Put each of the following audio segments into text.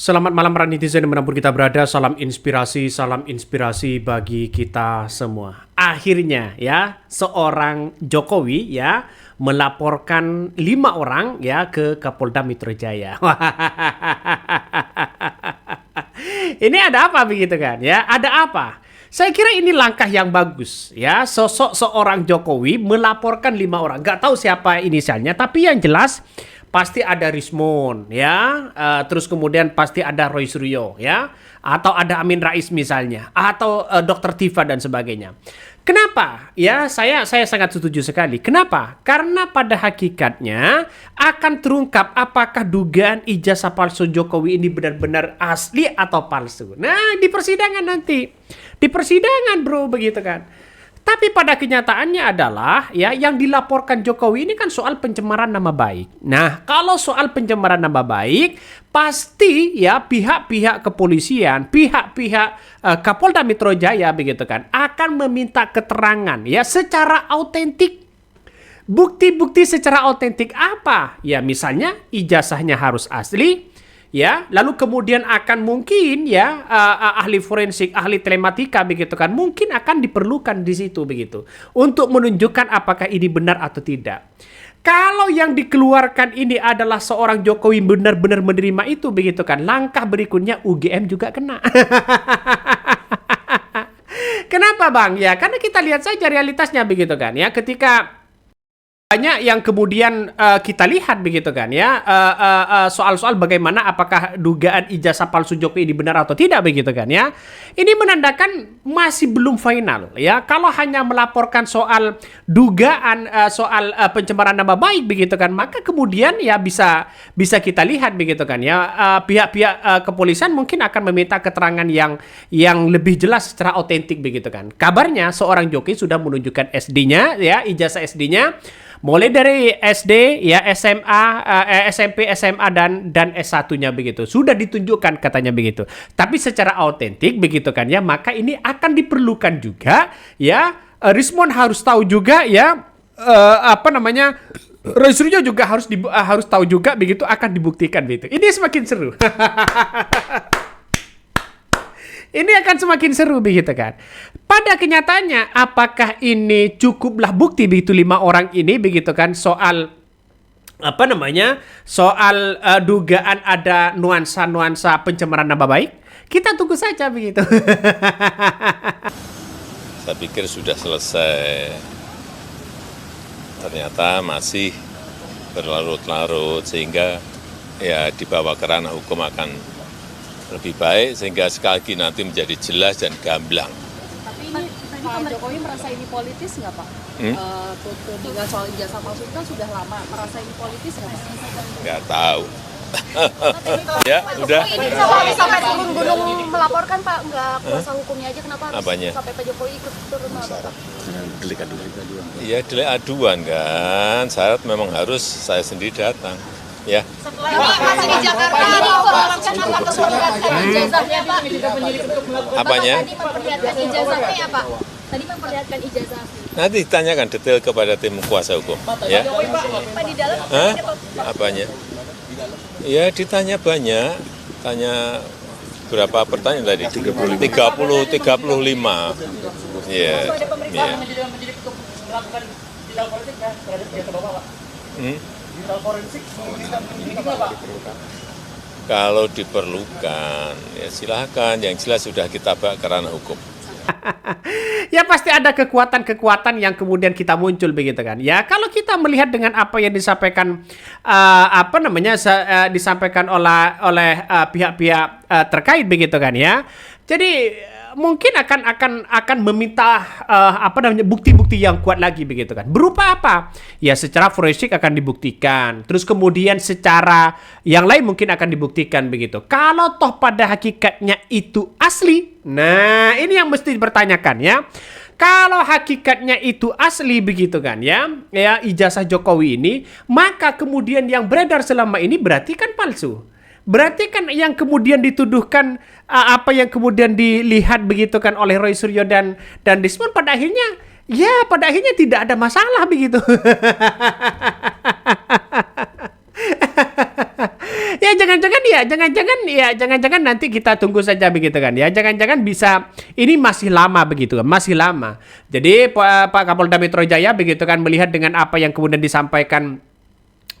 Selamat malam para netizen dimanapun kita berada, salam inspirasi bagi kita semua. Akhirnya ya, seorang Jokowi ya melaporkan 5 orang ya ke Kapolda Metro Jaya. Ini ada apa begitu kan ya? Ada apa? Saya kira ini langkah yang bagus ya. Sosok seorang Jokowi melaporkan 5 orang. Gak tahu siapa inisialnya, tapi yang jelas pasti ada Rismon ya, terus kemudian pasti ada Roy Suryo ya, atau ada Amin Rais misalnya, atau Dr. Tifa dan sebagainya. Kenapa? Ya, saya sangat setuju sekali. Kenapa? Karena pada hakikatnya akan terungkap apakah dugaan ijazah palsu Jokowi ini benar-benar asli atau palsu. Nah, di persidangan nanti. Di persidangan, bro, begitu kan. Tapi pada kenyataannya adalah ya yang dilaporkan Jokowi ini kan soal pencemaran nama baik. Nah, kalau soal pencemaran nama baik, pasti ya pihak-pihak kepolisian, pihak-pihak Kapolda Metro Jaya begitu kan akan meminta keterangan ya secara autentik. Bukti-bukti secara autentik apa? Ya misalnya ijazahnya harus asli. Ya, lalu kemudian akan mungkin ya ahli forensik, ahli telematika begitu kan, mungkin akan diperlukan di situ begitu untuk menunjukkan apakah ini benar atau tidak. Kalau yang dikeluarkan ini adalah seorang Jokowi benar-benar menerima itu begitu kan, langkah berikutnya UGM juga kena. Kenapa Bang? Ya, karena kita lihat saja realitasnya begitu kan ya, ketika banyak yang kemudian kita lihat begitu kan ya, soal-soal bagaimana apakah dugaan ijazah palsu Jokowi ini benar atau tidak begitu kan ya. Ini menandakan masih belum final ya. Kalau hanya melaporkan soal dugaan soal pencemaran nama baik begitu kan, maka kemudian ya bisa kita lihat begitu kan ya, pihak-pihak kepolisian mungkin akan meminta keterangan yang lebih jelas secara autentik begitu kan. Kabarnya seorang Jokowi sudah menunjukkan SD-nya ya, ijazah SD-nya mulai dari SD, ya SMA, SMP, SMA dan S1-nya begitu. Sudah ditunjukkan katanya begitu. Tapi secara autentik begitu kan ya, maka ini akan diperlukan juga ya, Rismon harus tahu juga ya, Roy Suryo juga harus tahu juga begitu, akan dibuktikan begitu. Ini semakin seru. Ini akan semakin seru begitu kan. Pada kenyataannya apakah ini cukuplah bukti begitu 5 orang ini begitu kan soal soal dugaan ada nuansa-nuansa pencemaran nama baik? Kita tunggu saja begitu. Saya pikir sudah selesai. Ternyata masih berlarut-larut sehingga ya dibawa ke ranah hukum akan lebih baik sehingga sekali lagi nanti menjadi jelas dan gamblang. Tapi ini Pak Jokowi merasa ini politis nggak Pak? Tudingan soal ijazah palsu itu kan sudah lama. Merasa ini politis nggak Pak? Nggak tahu. Ya, udah. Ini sampai turun gunung melaporkan Pak, nggak kuasa hukumnya aja, kenapa harus Apanya? sampai Pak Jokowi ikut turun melaporkan? Delik aduan kan, syarat memang harus saya sendiri datang. Ya. Setelah masih di Jakarta, ini informasikan apakah memperlihatkan ijazahnya Pak? Apanya? Tadi memperlihatkan ijazahnya ya Pak? Tadi memperlihatkan ijazah. Nanti ditanyakan detail kepada tim kuasa hukum. Ya. Pak di dalam Hah? Apanya? Ya ditanya banyak, tanya berapa pertanyaan tadi? 35. Ya. Kalau diperlukan, ya silahkan. Yang jelas sudah kita bawa ke ranah hukum. Ya pasti ada kekuatan-kekuatan yang kemudian kita muncul begitu kan. Ya kalau kita melihat dengan apa yang disampaikan disampaikan oleh pihak-pihak terkait begitu kan ya. Jadi mungkin akan meminta bukti-bukti yang kuat lagi begitu kan. Berupa apa? Ya secara forensik akan dibuktikan. Terus kemudian secara yang lain mungkin akan dibuktikan begitu. Kalau toh pada hakikatnya itu asli, nah ini yang mesti dipertanyakan ya. Kalau hakikatnya itu asli begitu kan ya ijazah Jokowi ini, maka kemudian yang beredar selama ini berarti kan palsu. Berarti kan yang kemudian dituduhkan apa yang kemudian dilihat begitu kan oleh Roy Suryo dan Rismon pada akhirnya tidak ada masalah begitu. Ya jangan-jangan jangan-jangan nanti kita tunggu saja begitu kan ya. Jangan-jangan bisa ini masih lama begitu kan, masih lama. Jadi Pak Kapolda Metro Jaya begitu kan melihat dengan apa yang kemudian disampaikan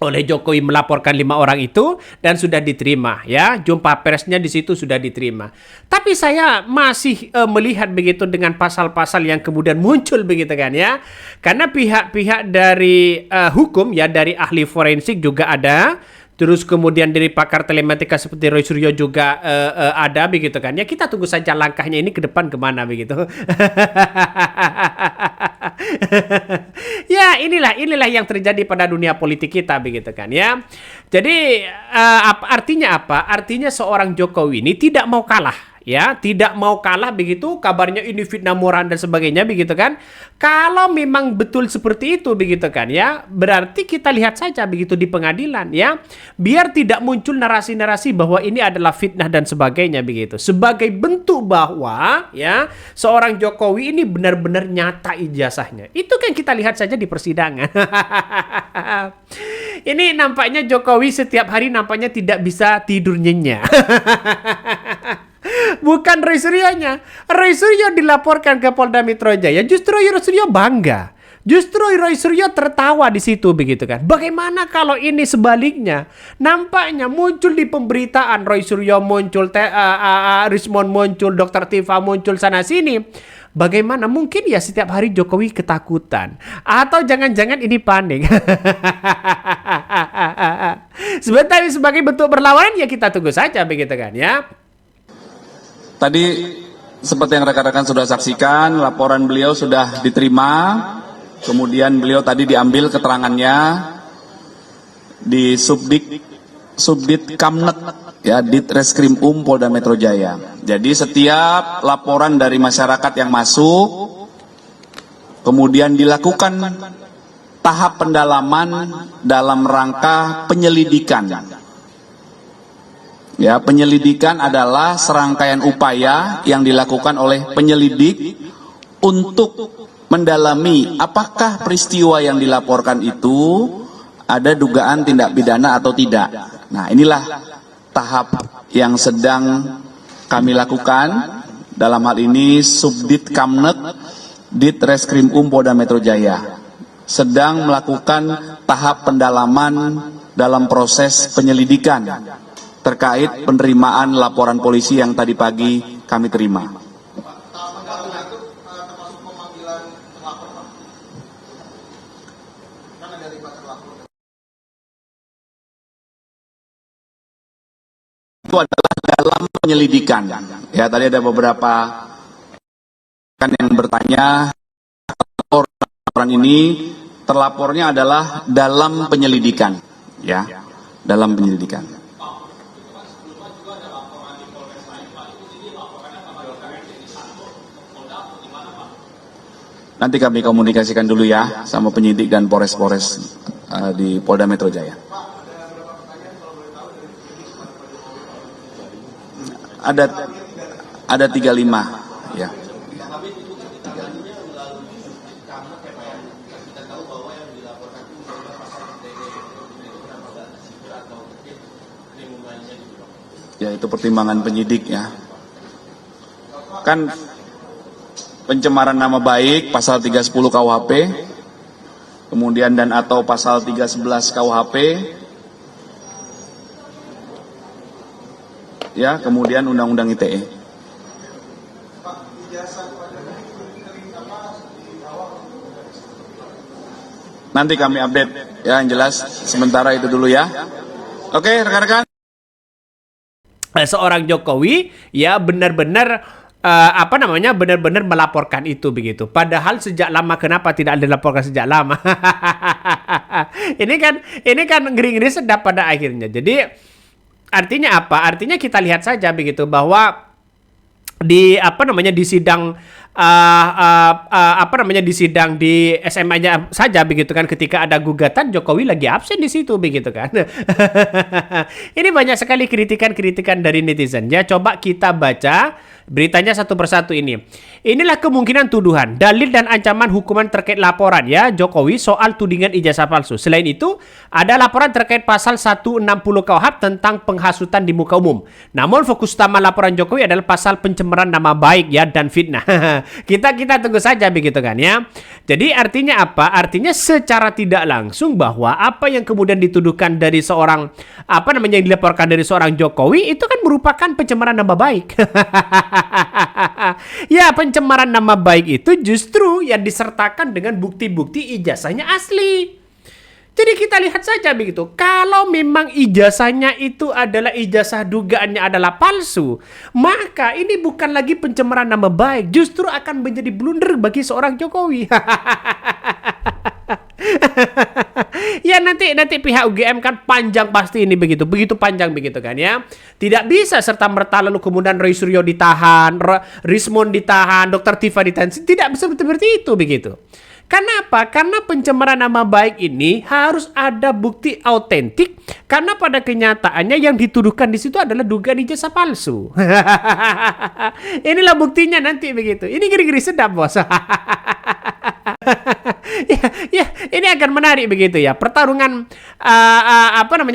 oleh Jokowi melaporkan 5 orang itu dan sudah diterima ya, jumpa persnya di situ sudah diterima. Tapi saya masih melihat begitu dengan pasal-pasal yang kemudian muncul begitu kan ya, karena pihak-pihak dari hukum ya, dari ahli forensik juga ada. Terus kemudian dari pakar telematika seperti Roy Suryo juga ada begitu kan. Ya kita tunggu saja langkahnya ini ke depan kemana begitu. Ya inilah yang terjadi pada dunia politik kita begitu kan ya. Jadi artinya apa? Artinya seorang Jokowi ini tidak mau kalah. Ya, tidak mau kalah begitu, kabarnya ini fitnah moral dan sebagainya begitu kan. Kalau memang betul seperti itu begitu kan ya, berarti kita lihat saja begitu di pengadilan ya. Biar tidak muncul narasi-narasi bahwa ini adalah fitnah dan sebagainya begitu. Sebagai bentuk bahwa ya, seorang Jokowi ini benar-benar nyata ijazahnya. Itu kan kita lihat saja di persidangan. Ini nampaknya Jokowi setiap hari nampaknya tidak bisa tidur nyenyak. Bukan Roy Suryo-nya. Roy Suryo dilaporkan ke Polda Metro Jaya. Justru Roy Suryo bangga. Justru Roy Suryo tertawa di situ begitu kan. Bagaimana kalau ini sebaliknya? Nampaknya muncul di pemberitaan Roy Suryo muncul, Rismond muncul, Dr. Tifa muncul sana sini. Bagaimana mungkin ya setiap hari Jokowi ketakutan atau jangan-jangan ini panik. Sebagai bentuk berlawanan ya kita tunggu saja begitu kan ya. Tadi seperti yang rekan-rekan sudah saksikan, laporan beliau sudah diterima, kemudian beliau tadi diambil keterangannya di Subdit Kamnet, ya, Ditreskrim Polda Metro Jaya. Jadi setiap laporan dari masyarakat yang masuk, kemudian dilakukan tahap pendalaman dalam rangka penyelidikan. Ya, penyelidikan adalah serangkaian upaya yang dilakukan oleh penyelidik untuk mendalami apakah peristiwa yang dilaporkan itu ada dugaan tindak pidana atau tidak. Nah, inilah tahap yang sedang kami lakukan. Dalam hal ini Subdit Kamnet Ditreskrim Polda Metro Jaya sedang melakukan tahap pendalaman dalam proses penyelidikan terkait penerimaan laporan polisi yang tadi pagi kami terima. Itu adalah dalam penyelidikan. Ya, tadi ada beberapa kan yang bertanya, laporan ini terlapornya adalah dalam penyelidikan, ya, dalam penyelidikan. Nanti kami komunikasikan dulu ya sama penyidik dan Polres-Polres di Polda Metro Jaya. Ada 35 ya. Ya, itu pertimbangan penyidik ya. Kan pencemaran nama baik pasal 310 KUHP, kemudian dan atau pasal 311 KUHP, ya, kemudian Undang-Undang ITE. Nanti kami update ya, yang jelas sementara itu dulu ya. Oke, rekan-rekan. Seorang Jokowi ya benar-benar benar-benar melaporkan itu begitu. Padahal sejak lama kenapa tidak dilaporkan sejak lama? Ini kan ngeri-ngeri sedap pada akhirnya. Jadi artinya apa? Artinya kita lihat saja begitu bahwa di di sidang apa namanya di sidang di SMA-nya saja begitu kan, ketika ada gugatan Jokowi lagi absen di situ begitu kan. Ini banyak sekali kritikan-kritikan dari netizen ya. Coba kita baca beritanya satu persatu ini. Inilah kemungkinan tuduhan, dalil dan ancaman hukuman terkait laporan ya Jokowi soal tudingan ijazah palsu. Selain itu, ada laporan terkait pasal 160 KUHP tentang penghasutan di muka umum. Namun fokus utama laporan Jokowi adalah pasal pencemaran nama baik ya dan fitnah. kita tunggu saja begitu kan ya. Jadi artinya apa? Artinya secara tidak langsung bahwa apa yang kemudian dituduhkan dari seorang yang dilaporkan dari seorang Jokowi itu kan merupakan pencemaran nama baik. Ya, pencemaran nama baik itu justru yang disertakan dengan bukti-bukti ijazahnya asli. Jadi kita lihat saja begitu. Kalau memang ijazahnya itu adalah ijazah dugaannya adalah palsu, maka ini bukan lagi pencemaran nama baik, justru akan menjadi blunder bagi seorang Jokowi. Ya nanti pihak UGM kan panjang pasti ini begitu panjang begitu kan ya. Tidak bisa serta merta lalu kemudian Roy Suryo ditahan, Rismond ditahan, Dr. Tifa ditahan. Tidak bisa seperti itu begitu. Kenapa? Karena pencemaran nama baik ini harus ada bukti autentik. Karena pada kenyataannya yang dituduhkan di situ adalah dugaan ijazah palsu. Inilah buktinya nanti begitu. Ini ngeri-ngeri sedap bos. ya, ini akan menarik begitu ya. Pertarungan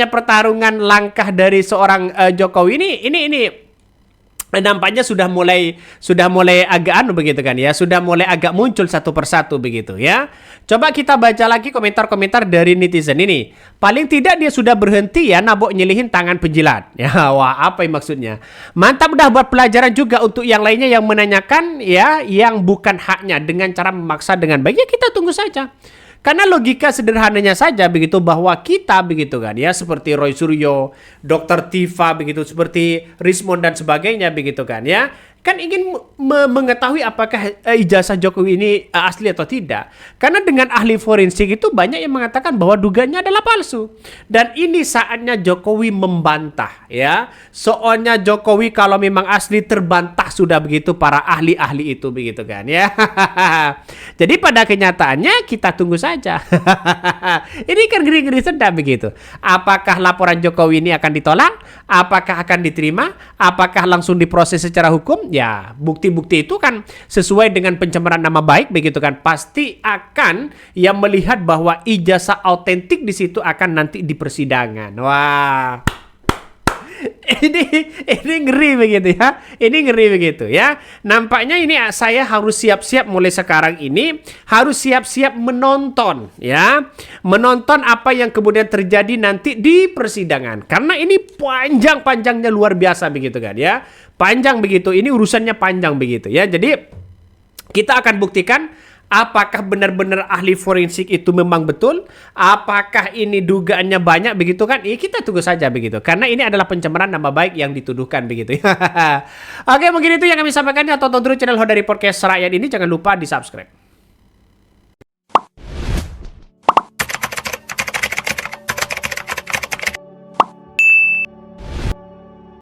pertarungan langkah dari seorang Jokowi ini nampaknya sudah mulai agak begitu kan ya, sudah mulai agak muncul satu persatu begitu ya. Coba kita baca lagi komentar-komentar dari netizen ini. Paling tidak dia sudah berhenti ya nabok nyelihin tangan penjilat. Ya, wah apa yang maksudnya? Mantap, udah buat pelajaran juga untuk yang lainnya yang menanyakan ya yang bukan haknya dengan cara memaksa dengan baik. Ya kita tunggu saja. Karena logika sederhananya saja begitu bahwa kita begitu kan ya, seperti Roy Suryo, Dr. Tifa begitu, seperti Rismond dan sebagainya begitu kan ya, kan ingin mengetahui apakah ijazah Jokowi ini asli atau tidak. Karena dengan ahli forensik itu banyak yang mengatakan bahwa dugaannya adalah palsu. Dan ini saatnya Jokowi membantah ya. Soalnya Jokowi kalau memang asli terbantah sudah begitu para ahli-ahli itu begitu kan ya. Jadi pada kenyataannya kita tunggu saja. Ini kan ngeri-ngeri sedap begitu. Apakah laporan Jokowi ini akan ditolak? Apakah akan diterima? Apakah langsung diproses secara hukum? Ya, bukti-bukti itu kan sesuai dengan pencemaran nama baik begitu kan. Pasti akan yang melihat bahwa ijazah autentik di situ akan nanti di persidangan. Wah. Ini ngeri begitu ya. Ini ngeri begitu ya. Nampaknya ini saya harus siap-siap mulai sekarang ini, harus siap-siap menonton ya. Menonton apa yang kemudian terjadi nanti di persidangan. Karena ini panjang-panjangnya luar biasa begitu kan ya. Panjang begitu. Ini urusannya panjang begitu ya. Jadi kita akan buktikan apakah benar-benar ahli forensik itu memang betul? Apakah ini dugaannya banyak begitu kan? Kita tunggu saja begitu. Karena ini adalah pencemaran nama baik yang dituduhkan begitu. Oke, mungkin itu yang kami sampaikan. Tonton terus channel Hodari Podcast Rakyat ini. Jangan lupa di subscribe.